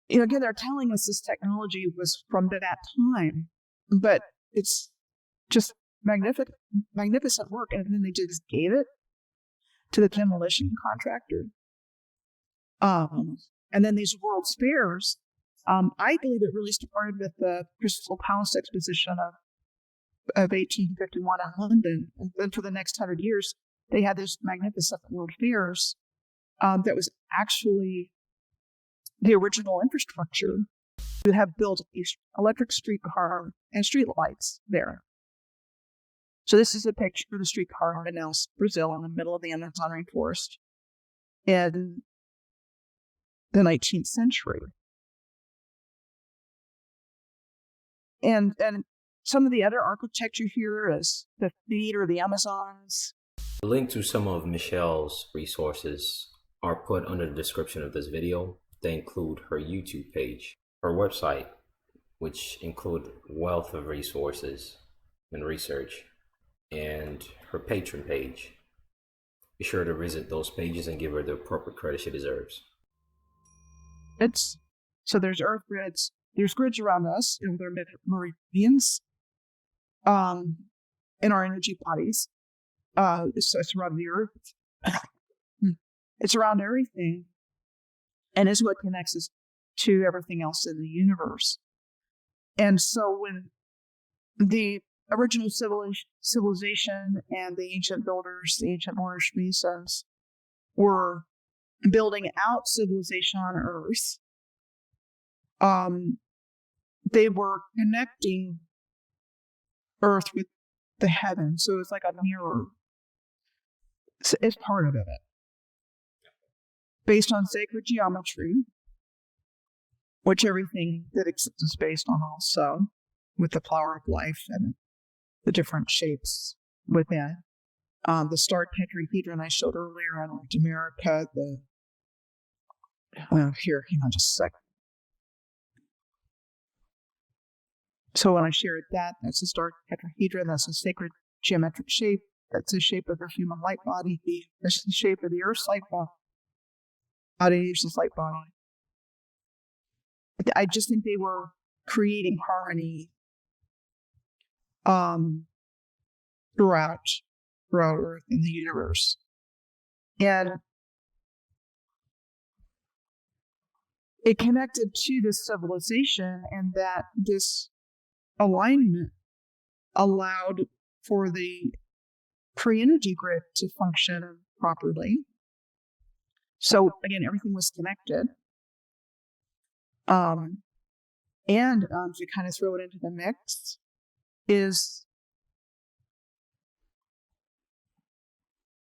again, they're telling us this technology was from that time, but it's just magnificent work. And then they just gave it to the demolition contractor. And then these World's Fairs, I believe it really started with the Crystal Palace Exposition of 1851 in London. And then for the next 100 years, they had this magnificent World Fairs that was actually the original infrastructure to have built an electric streetcar and street lights there. So this is a picture of the streetcar in Manaus, Brazil, in the middle of the Amazon rainforest in the 19th century. And some of the other architecture here is the Theater of the Amazons. The link to some of Michelle's resources are put under the description of this video. They include her YouTube page, her website, which include wealth of resources and research, and her Patreon page. Be sure to visit those pages and give her the appropriate credit she deserves. So there's earth grids. There's grids around us, they're meridians, in our energy bodies. It's around the earth. It's around everything, and is what connects us to everything else in the universe. And so when the original civilization and the ancient builders, the ancient Moorish masons, were building out civilization on Earth, they were connecting Earth with the heavens. So it's like a mirror. It's part of it. Based on sacred geometry, which everything that exists is based on also, with the flower of life and the different shapes within. The star tetrahedron I showed earlier in North America, here, just a second. So when I shared that's a star tetrahedron, that's a sacred geometric shape, that's the shape of the human light body, that's the shape of the Earth's light body, this light body. I just think they were creating harmony throughout Earth and the universe. And it connected to this civilization, and that this alignment allowed for the pre-energy grid to function properly. So again, everything was connected. And to kind of throw it into the mix is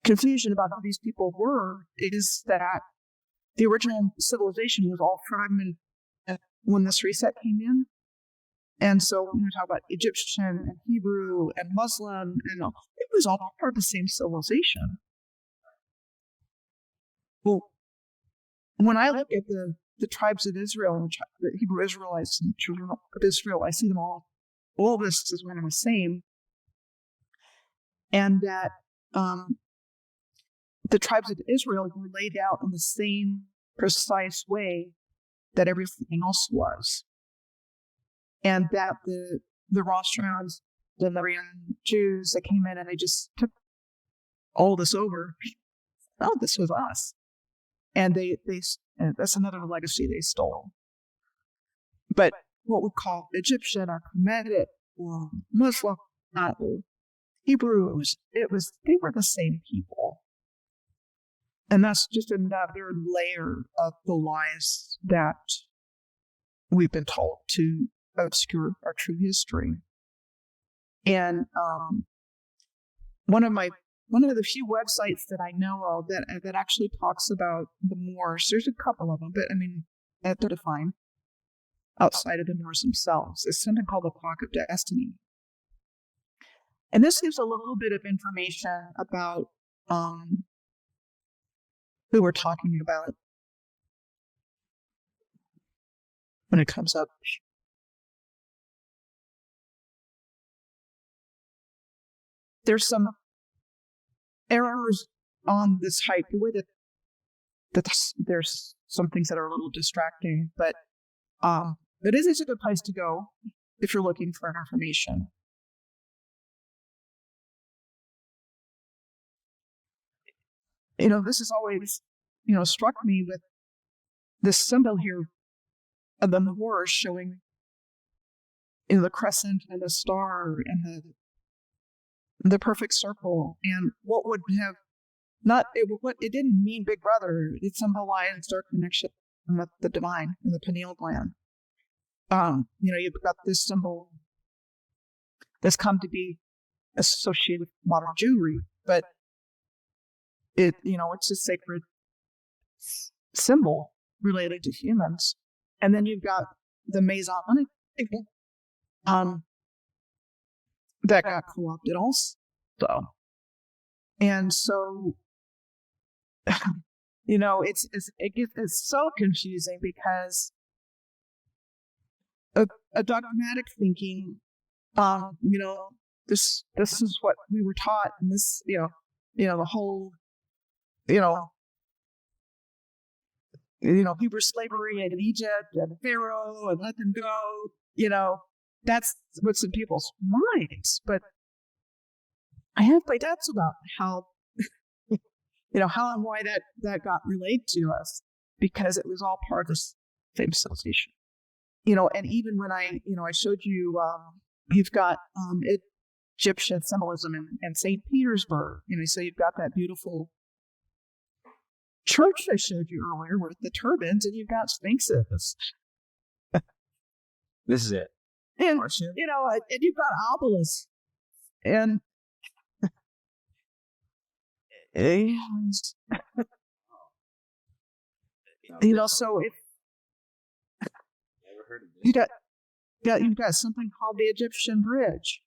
confusion about who these people were, is that the original civilization was all fragmented when this reset came in. And so when we talk about Egyptian and Hebrew and Muslim, and it was all part of the same civilization. Well, when I look at the tribes of Israel, the Hebrew Israelites and the children of Israel, I see them all this is one and the same. And that the tribes of Israel were laid out in the same precise way that everything else was. And that the Rothschilds, the Liberian Jews that came in and they just took all this over. Oh, this was us. And they that's another legacy they stole. But what we call Egyptian or Kemetic or Muslim or Hebrew, they were the same people. And that's just another layer of the lies that we've been told to obscure our true history. And one of the few websites that I know of that actually talks about the Moors, there's a couple of them, but I mean, they're defined outside of the Moors themselves. It's something called the Clock of Destiny. And this gives a little bit of information about who we're talking about when it comes up. There's some errors on this hike, the way that there's some things that are a little distracting, but It is a good place to go if you're looking for information. This has always, struck me with this symbol here of the Moors showing, the crescent and the star and the perfect circle, and what would have it didn't mean Big Brother. It symbolized our connection with the divine and the pineal gland. You've got this symbol that's come to be associated with modern Jewry, but it's a sacred symbol related to humans. And then you've got the Masonic people, that got co-opted also. And so, it's so confusing because a dogmatic thinking, this is what we were taught, and this, the whole, Hebrew slavery in Egypt and Pharaoh and let them go, that's what's in people's minds. But I have my doubts about how and why that got relayed to us, because it was all part of the same civilization. And even when I showed you, you've got Egyptian symbolism in St. Petersburg, so you've got that beautiful church I showed you earlier with the turbans, and you've got sphinxes. This is it. And, and you've got obelisks. And so if Never heard of this. you've got something called the Egyptian bridge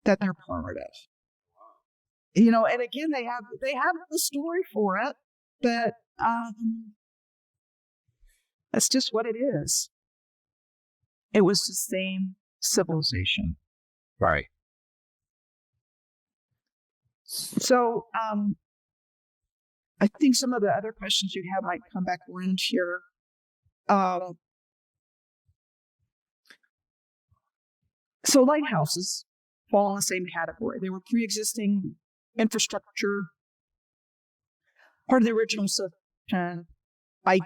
that they're part of. And again, they have the story for it, but that's just what it is. It was the same civilization. Right. So I think some of the other questions you have might come back around here. So lighthouses fall in the same category. They were pre-existing infrastructure, part of the original system. I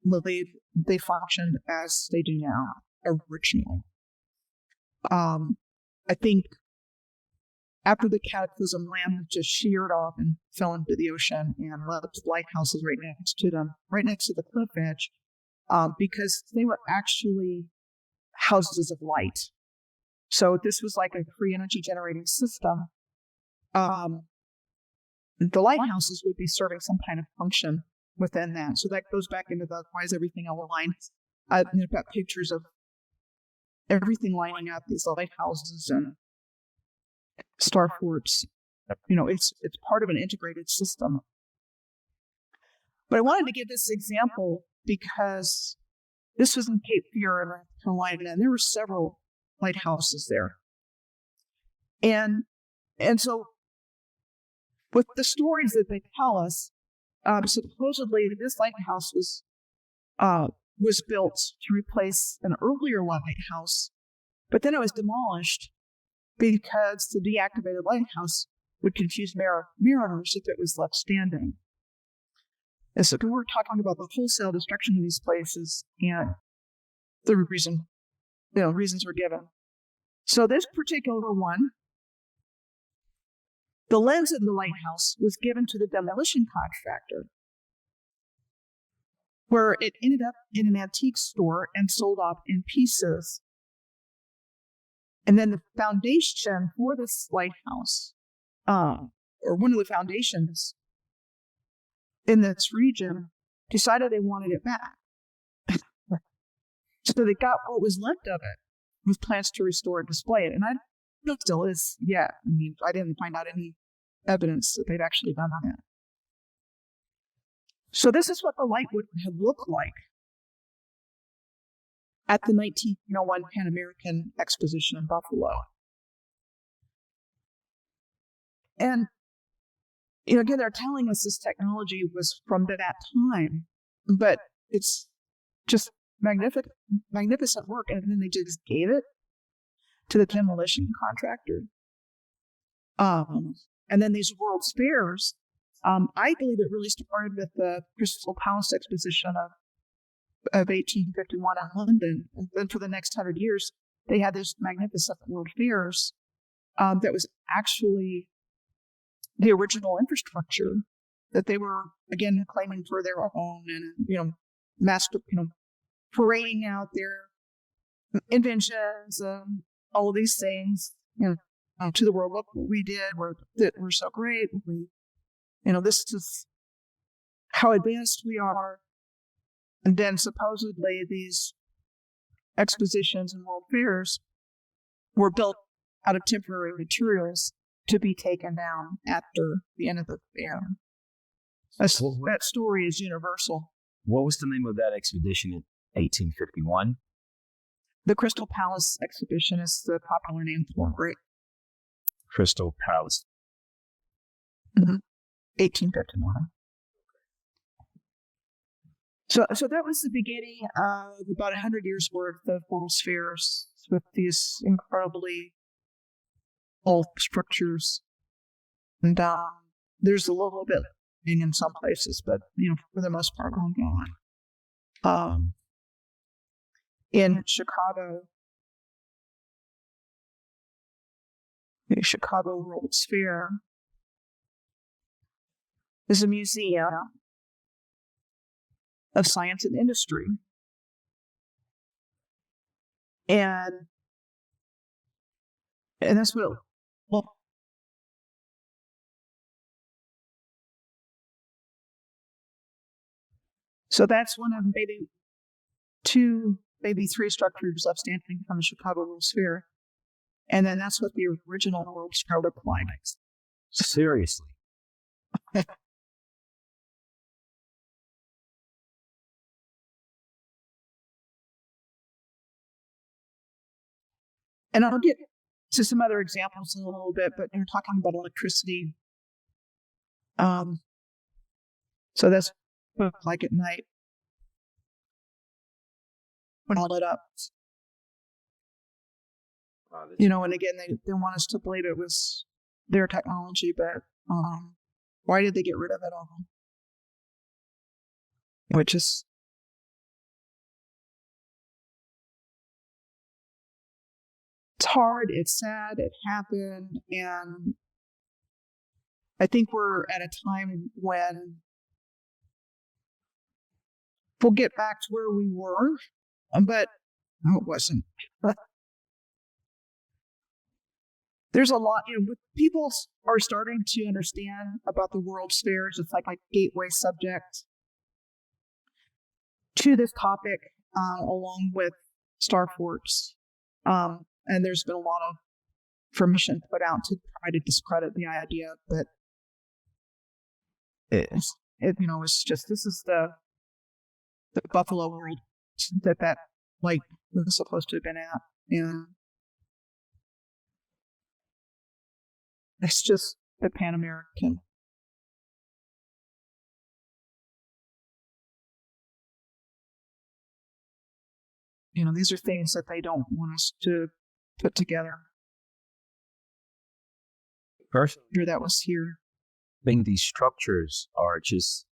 believe they functioned as they do now originally. I think after the cataclysm, land just sheared off and fell into the ocean, and left lighthouses right next to them, right next to the cliff edge, because they were actually houses of light. So this was like a free energy generating system. The lighthouses would be serving some kind of function within that. So that goes back into the why is everything all aligned? I've got pictures of everything lining up, these lighthouses and starports. It's part of an integrated system. But I wanted to give this example because this was in Cape Fear in North Carolina, and there were several lighthouses there. And so with the stories that they tell us, supposedly this lighthouse was built to replace an earlier lighthouse, but then it was demolished because the deactivated lighthouse would confuse mariners if it was left standing. And so we're talking about the wholesale destruction of these places, and the reasons were given. So this particular one, the lens of the lighthouse was given to the demolition contractor, where it ended up in an antique store and sold off in pieces. And then the foundation for this lighthouse, or one of the foundations in this region, decided they wanted it back. So they got what was left of it with plans to restore and display it. And I don't know if it still is yet. I mean, I didn't find out any evidence that they'd actually done that. So this is what the light would have looked like at the 1901 Pan American Exposition in Buffalo. And, again, they're telling us this technology was from that time, but it's just magnificent work, and then they just gave it to the demolition contractor. And then these World's Fairs, I believe it really started with the Crystal Palace exposition of 1851 in London. And then for the next 100 years, they had this magnificent World Fairs that was actually the original infrastructure that they were, again, claiming for their own, and, parading out their inventions, all of these things, to the world. Look what we did. We're so great. This is how advanced we are. And then supposedly these expositions and world fairs were built out of temporary materials to be taken down after the end of the fair. That story is universal. What was the name of that expedition in 1851? The Crystal Palace exhibition is the popular name for it. Crystal Palace. 1851. So that was the beginning of about 100 years worth of World's Fairs with these incredibly old structures. And there's a little bit in some places, but for the most part, gone. In Chicago, the Chicago World's Fair is a museum of science and industry. And that's what, so that's one of maybe 2, maybe 3 structures left standing from the Chicago World's Fair. And then that's what the original World's Fair looked like. Seriously? And I'll get to some other examples in a little bit, but you're talking about electricity. So that's like at night when all lit up. And again, they want us to believe it was their technology, but why did they get rid of it all? Which is it's hard, it's sad, it happened, and I think we're at a time when we'll get back to where we were, but no, it wasn't. There's a lot, people are starting to understand about the World's Fairs. It's like a gateway subject to this topic, along with Starports. And there's been a lot of information put out to try to discredit the idea, but it's just, this is the Buffalo world that light was supposed to have been at. And it's just the Pan-American. These are things that they don't want us to put together. Personally, that was here. I think these structures are just,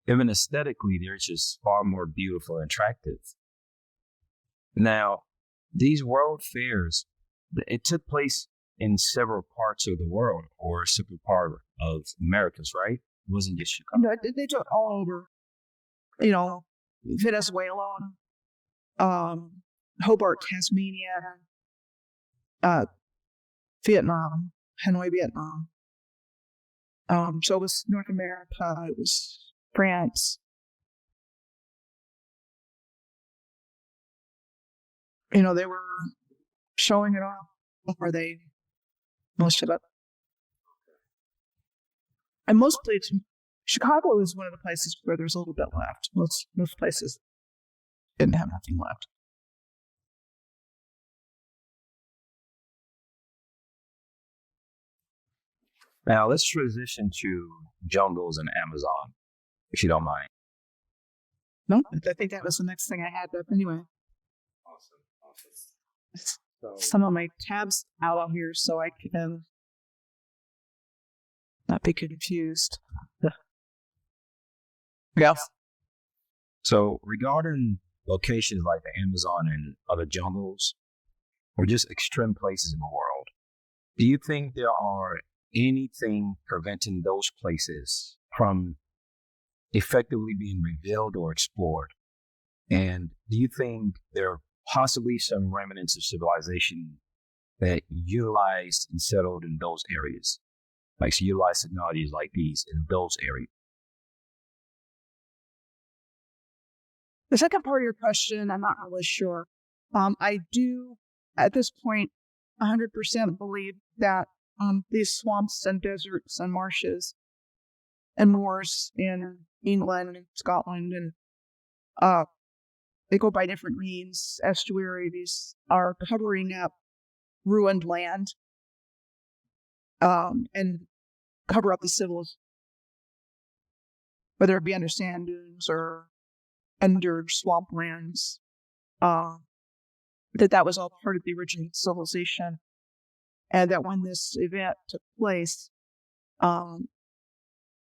even aesthetically, they're just far more beautiful and attractive. Now, these world fairs, it took place in several parts of the world, or a separate part of Americas, right? It wasn't just Chicago. No, they took all over. Venezuela, Hobart, Tasmania, Vietnam, Hanoi, Vietnam. So it was North America, it was France. They were showing it off, or most of it. And mostly Chicago is one of the places where there's a little bit left. Most places didn't have nothing left. Now let's transition to jungles and Amazon, if you don't mind. No, I think that was the next thing I had up anyway. Awesome. Some of my tabs out on here so I can not be confused. Yeah. So regarding locations like the Amazon and other jungles, or just extreme places in the world, do you think there are anything preventing those places from effectively being revealed or explored? And do you think there are possibly some remnants of civilization that utilized and settled in those areas? Like, so utilize technologies like these in those areas? The second part of your question, I'm not really sure. I do, at this point, 100% believe that these swamps and deserts and marshes and moors in England and Scotland and they go by different names. Estuaries are covering up ruined land and cover up the civils, whether it be under sand dunes or under swamplands. That was all part of the original civilization, and that when this event took place,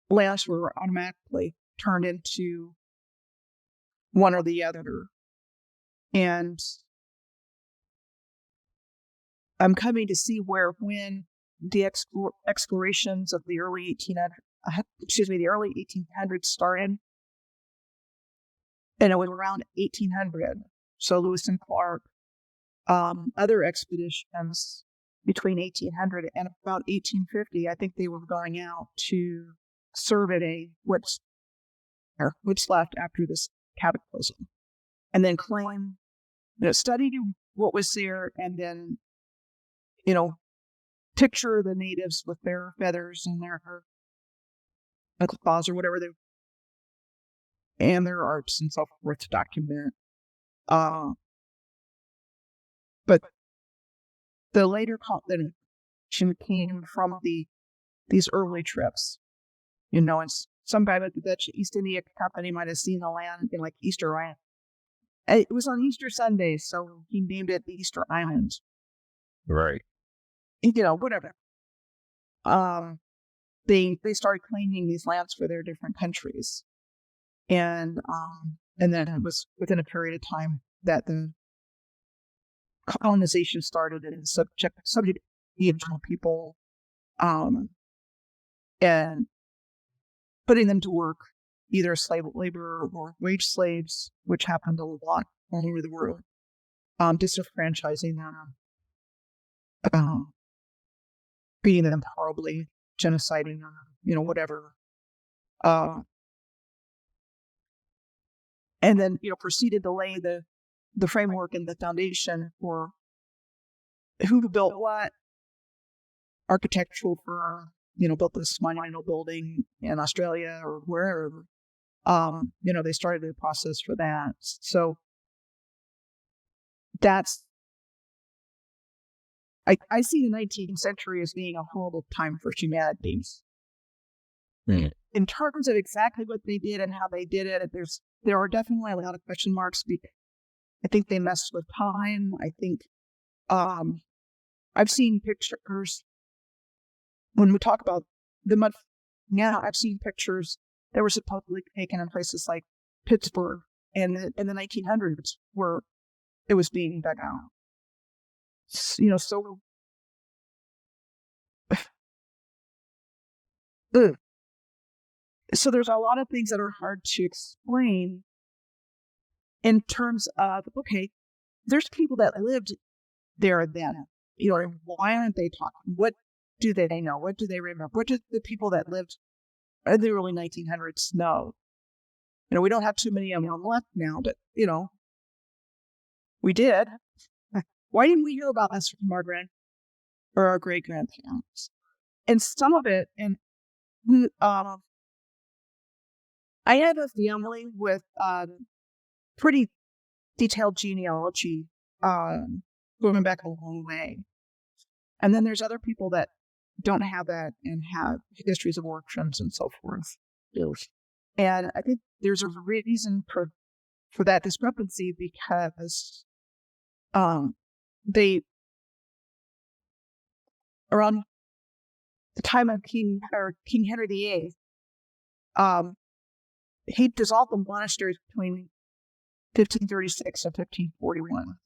lands were automatically turned into one or the other. And I'm coming to see where when the explorations of the early 1800s started, and it was around 1800. So Lewis and Clark, other expeditions between 1800 and about 1850, I think they were going out to survey what's left after this cataclysm, and then claim, study what was there, and then, picture the natives with their feathers and their claws or whatever and their arts and so forth to document. But the later continent came from these early trips, and some guy with the Dutch East India Company might have seen the land in like Easter Island. It was on Easter Sunday, so he named it the Easter Island. Right. Whatever. They started claiming these lands for their different countries, and then it was within a period of time that the colonization started and subject the original people, and putting them to work, either slave labor or wage slaves, which happened a lot all over the world, disenfranchising them, beating them horribly, genociding them, whatever. And then, proceeded to lay the framework and the foundation for who built what, architectural firm, built this monumental building in Australia or wherever. They started the process for that. So that's, I see the 19th century as being a horrible time for humanity. Mm. In terms of exactly what they did and how they did it, there are definitely a lot of question marks. I think they messed with time. I think I've seen pictures when we talk about the mud. Now I've seen pictures that were supposedly taken in places like Pittsburgh in the 1900s where it was being dug out. So so there's a lot of things that are hard to explain in terms of, okay, there's people that lived there then. Why aren't they talking? What do they know? What do they remember? What do the people that lived in the early 1900s know? We don't have too many of them left now, but, we did. Why didn't we hear about us from our or our great-grandparents? And some of it, and I have a family with pretty detailed genealogy, going back a long way. And then there's other people that don't have that and have histories of origins and so forth. And I think there's a reason for for that discrepancy because they, around the time of King Henry VIII, he dissolved the monasteries between 1536 and 1541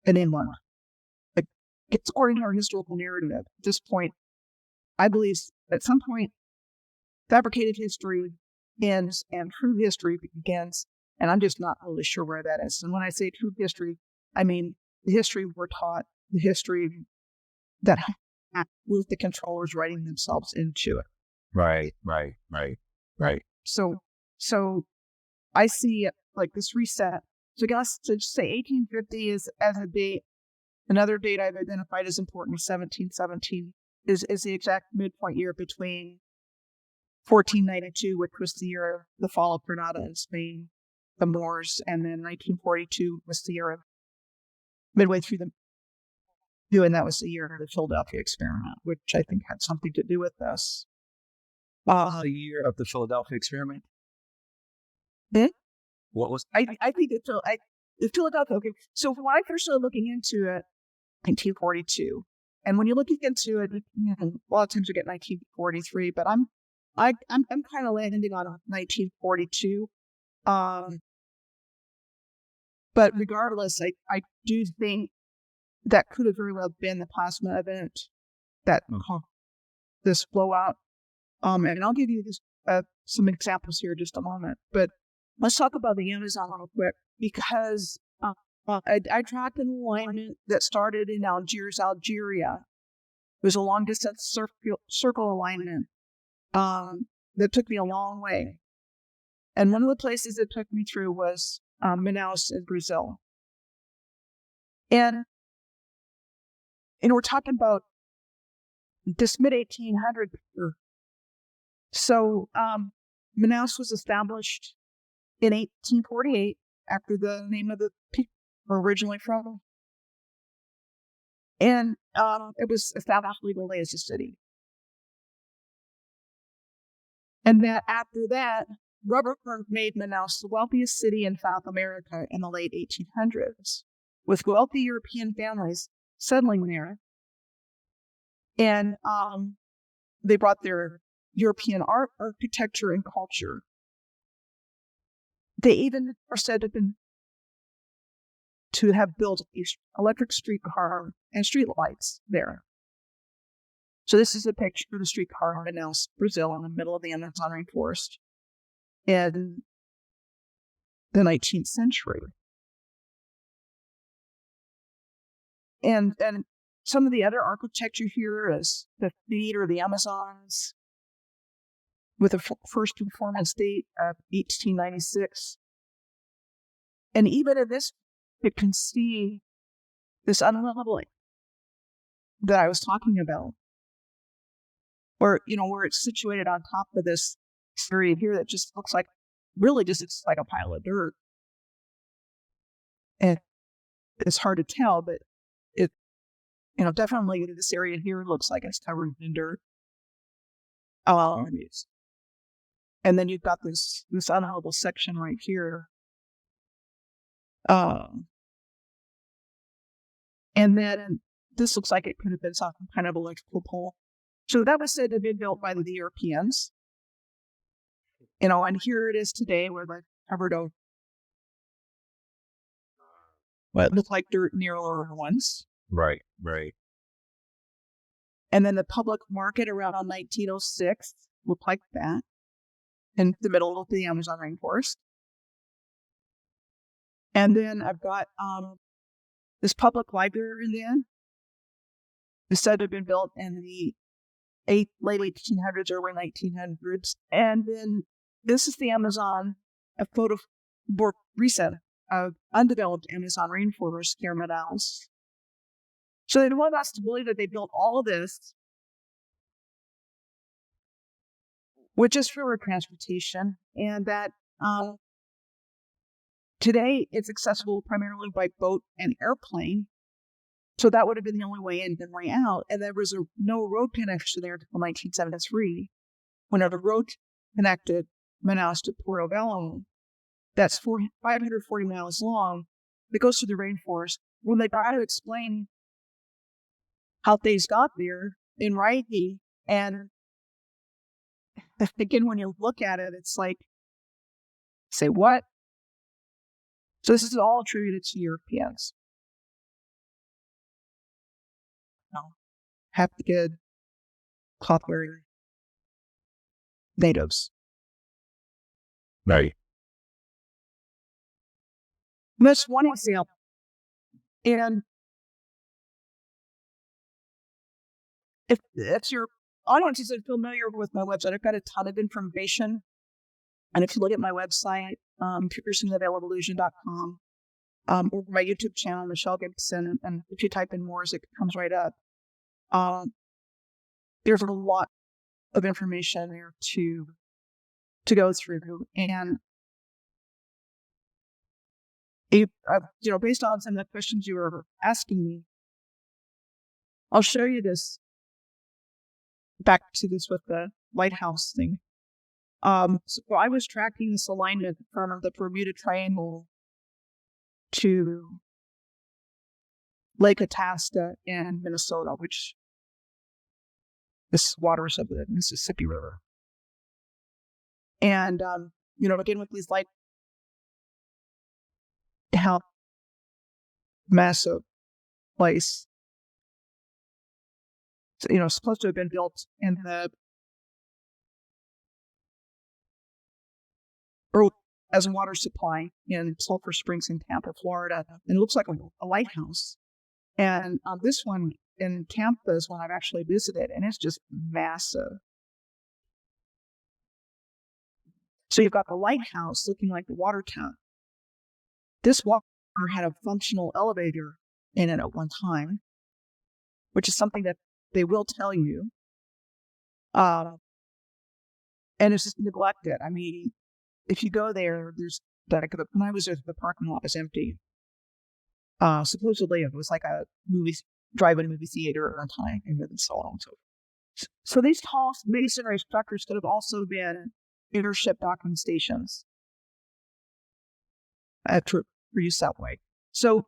in England. It's according to our historical narrative. At this point, I believe at some point, fabricated history ends and true history begins, and I'm just not really sure where that is. And when I say true history, I mean the history we're taught, the history that with the controllers writing themselves into it. Right. So I see it like this reset. So I guess to just say 1850 is as a date. Another date I've identified as important, 1717, is the exact midpoint year between 1492, which was the year of the fall of Granada in Spain, the Moors, and then 1942 was the year of midway through and that was the year of the Philadelphia experiment, which I think had something to do with this. The year of the Philadelphia experiment? What was? I think the Philadelphia. Okay, so when I first started looking into it, 1942, and when you're looking into it, a lot of times you get 1943, but I'm kind of landing on 1942. But regardless, I do think that could have very well been the plasma event that caused this blowout. And I'll give you some examples here in just a moment. But let's talk about the Amazon real quick, because I tracked an alignment that started in Algiers, Algeria. It was a long-distance circle alignment that took me a long way. And one of the places it took me through was Manaus in Brazil. And we're talking about this mid-1800s. So Manaus was established in 1848 after the name of the people were originally from. And it was established legally as a city. And that after that, rubber made Manaus the wealthiest city in South America in the late 1800s, with wealthy European families settling there. And they brought their European art, architecture, and culture. They even are said to have built an electric streetcar and street lights there. So this is a picture of the streetcar in Manaus, Brazil, in the middle of the Amazon rainforest in the 19th century. And some of the other architecture here is the Theater of the Amazons, with a first performance date of 1896. And even in this, you can see this unleveling that I was talking about, where it's situated on top of this area here that just looks like, it's like a pile of dirt. And it's hard to tell, but it, definitely this area here looks like it's covered in dirt. And then you've got this unlevel section right here. And then this looks like it could have been some kind of electrical pole. So that was said to have been built by the Europeans. And here it is today where they've covered over what looked like dirt in the earlier ones. Right. And then the public market around 1906 looked like that in the middle of the Amazon rainforest. And then I've got this public library then. It's said to have been built in the late 1800s, early 1900s. And then this is the Amazon, a photo recent of undeveloped Amazon rainforest here in Manaus. So they want us to believe that they built all of this, which is for transportation, and that today it's accessible primarily by boat and airplane. So that would have been the only way in and way out. And there was no road connection there until 1973, when the road connected Manaus to Porto Velho. that's 540 miles long that goes through the rainforest. When they try to explain how things got there in writing, and again, when you look at it, it's like, say what? So this is all attributed to Europeans. No, have the good cloth-wearing natives. Right. That's one example. And if your audience isn't familiar with my website, I've got a ton of information. And if you look at my website, piercingtheveilofillusion.com, or my YouTube channel, Michelle Gibson, and if you type in Moors, it comes right up. There's a lot of information there to go through. And based on some of the questions you were asking me, I'll show you this. Back to this with the lighthouse thing. So I was tracking this alignment from the Bermuda Triangle to Lake Itasca in Minnesota, which is waters of the Mississippi River. And, again, with these how massive place, supposed to have been built in the early as a water supply in Sulphur Springs in Tampa, Florida. And it looks like a lighthouse. And this one in Tampa is one I've actually visited, and it's just massive. So you've got the lighthouse looking like the water tower. This water had a functional elevator in it at one time, which is something that they will tell you. And it's just neglected. I mean, if you go there, when I was there, the parking lot was empty. Supposedly it was like a drive-in movie theater at one time, and so on and so forth. So these tall masonry structures could have also been airship docking stations for use that way. So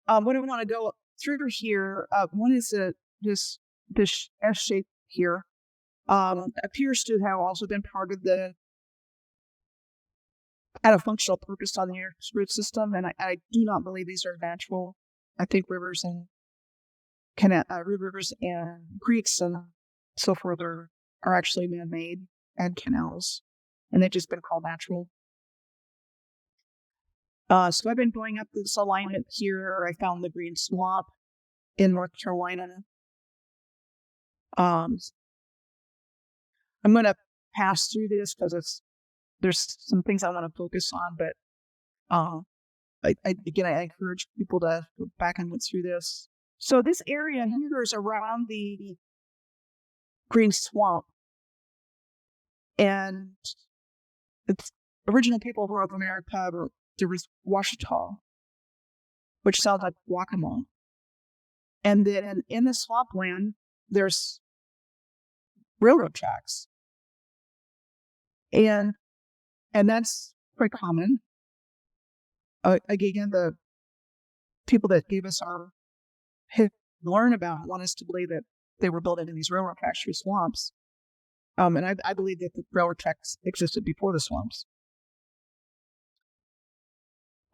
what I want to go through here, one is this S shape here appears to have also been part of had a functional purpose on the Earth's root system, and I do not believe these are natural. I think rivers and creeks and so forth are actually man-made, and canals, and they've just been called natural. So I've been going up this alignment here. I found the Green Swamp in North Carolina. I'm going to pass through this because there's some things I want to focus on, but I encourage people to go back and look through this. So this area here is around the Green Swamp, and it's original people of North America. There was Washita, which sounds like Waccamaw, and then in the swampland there's railroad tracks, and that's quite common. Again, the people that gave us our learn about want us to believe that they were built into these railroad tracks through swamps. And I believe that the railroad tracks existed before the swamps.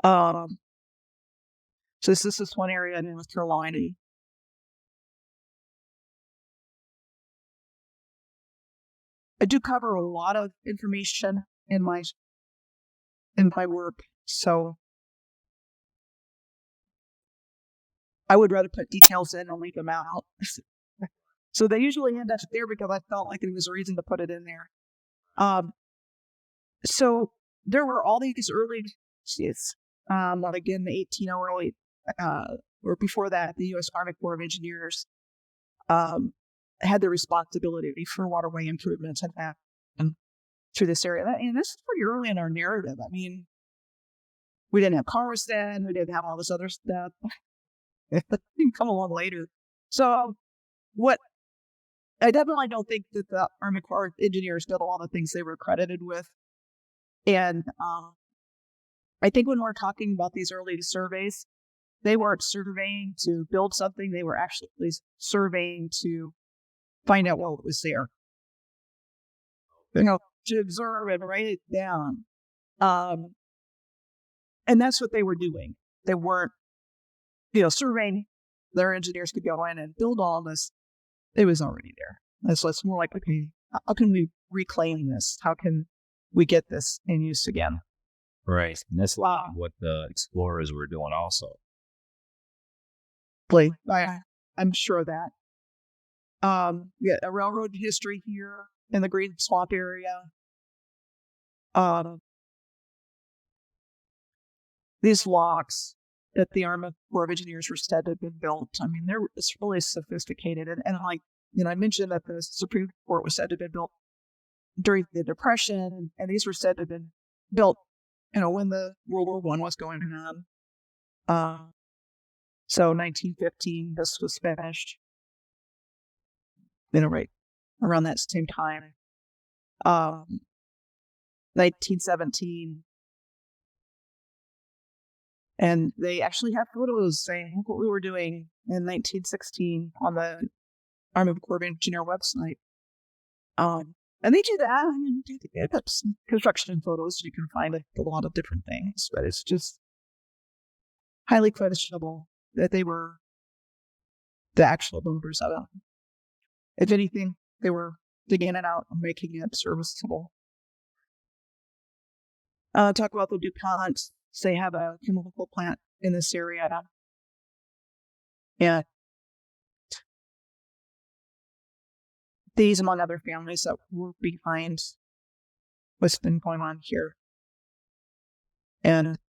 So this is one area in North Carolina. I do cover a lot of information in my work, so I would rather put details in and leave them out. So they usually end up there because I felt like there was a reason to put it in there. So there were all these early cities, again, the 1808, or before that, the U.S. Army Corps of Engineers had the responsibility for waterway improvements and through this area. And this is pretty early in our narrative. I mean, we didn't have cars then. We didn't have all this other stuff. It didn't come along later. So I definitely don't think that the Army Corps of Engineers did a lot of things they were credited with. And I think when we're talking about these early surveys, they weren't surveying to build something. They were actually surveying to find out what was there. To observe and write it down. And that's what they were doing. They weren't, surveying. Their engineers could go in and build all this. It was already there. So it's more like, okay, how can we reclaim this? How can we get this in use again? Right. And that's what the explorers were doing also. I'm sure of that. A railroad history here in the Green Swamp area. These locks that the Army Corps of Engineers were said to have been built. I mean, it's really sophisticated. And like, I mentioned that the Supreme Court was said to have been built during the Depression, and these were said to have been built, when the World War I was going on. So 1915, this was finished. Right around that same time. 1917. And they actually have photos saying, look what we were doing in 1916 on the Army Corps of Engineer website. And they do that. They got some construction photos. You can find a lot of different things, but it's just highly questionable that they were the actual builders of it. If anything, they were digging it out and making it serviceable. Talk about the DuPonts. They have a chemical plant in this area. And these, among other families that were behind what's been going on here. And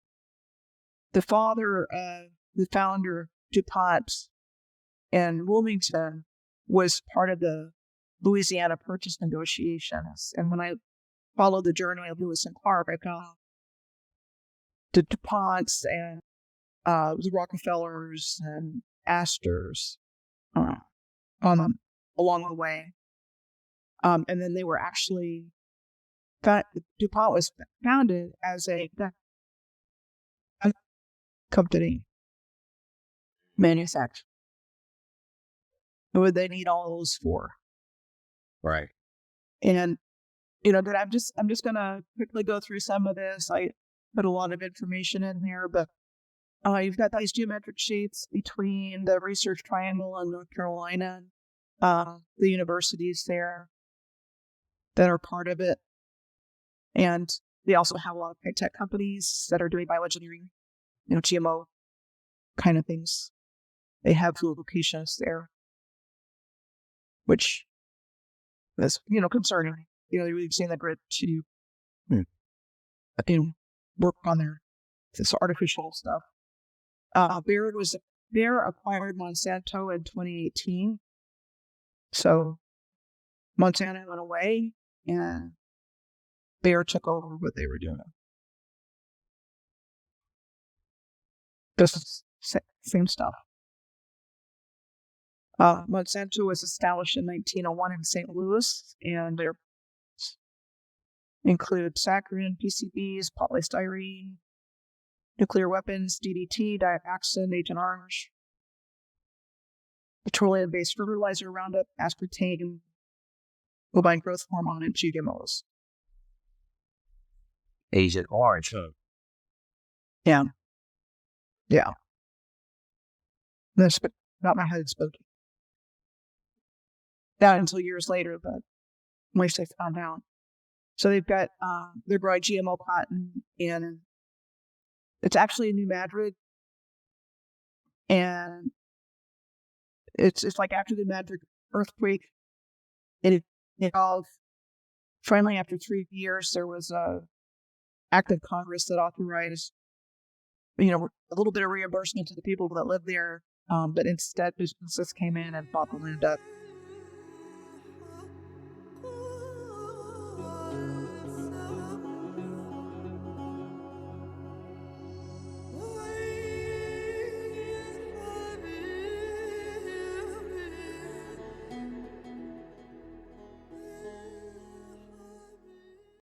the father of the founder of DuPont in Wilmington was part of the Louisiana purchase negotiations. And when I followed the journey of Lewis and Clark, I found the DuPonts and the Rockefellers and Astors along the way. And then they were actually, DuPont was founded as a company manufacturer. What would they need all those for? Right. And, that I'm just going to quickly go through some of this. I put a lot of information in there, but you've got these geometric shapes between the Research Triangle and North Carolina, the universities there that are part of it. And they also have a lot of high-tech companies that are doing bioengineering, GMO kind of things. They have locations there, which is, concerning. We've seen the grid to work on this artificial stuff. Bayer acquired Monsanto in 2018. So Monsanto went away and Bayer took over what they were doing. This is same stuff. Monsanto was established in 1901 in St. Louis, and they include saccharin, PCBs, polystyrene, nuclear weapons, DDT, dioxin, Agent Orange, petroleum-based fertilizer, Roundup, Ascertain, bovine growth hormone, and GMOs. Agent Orange, huh? Yeah. That's not my head spoken. Not until years later, but at least I found out. So they've got, they're growing GMO cotton, and it's actually a New Madrid. And it's like after the Madrid earthquake, it evolved. Finally, after 3 years, there was a act of Congress that authorized, a little bit of reimbursement to the people that live there. But instead, businesses came in and bought the land up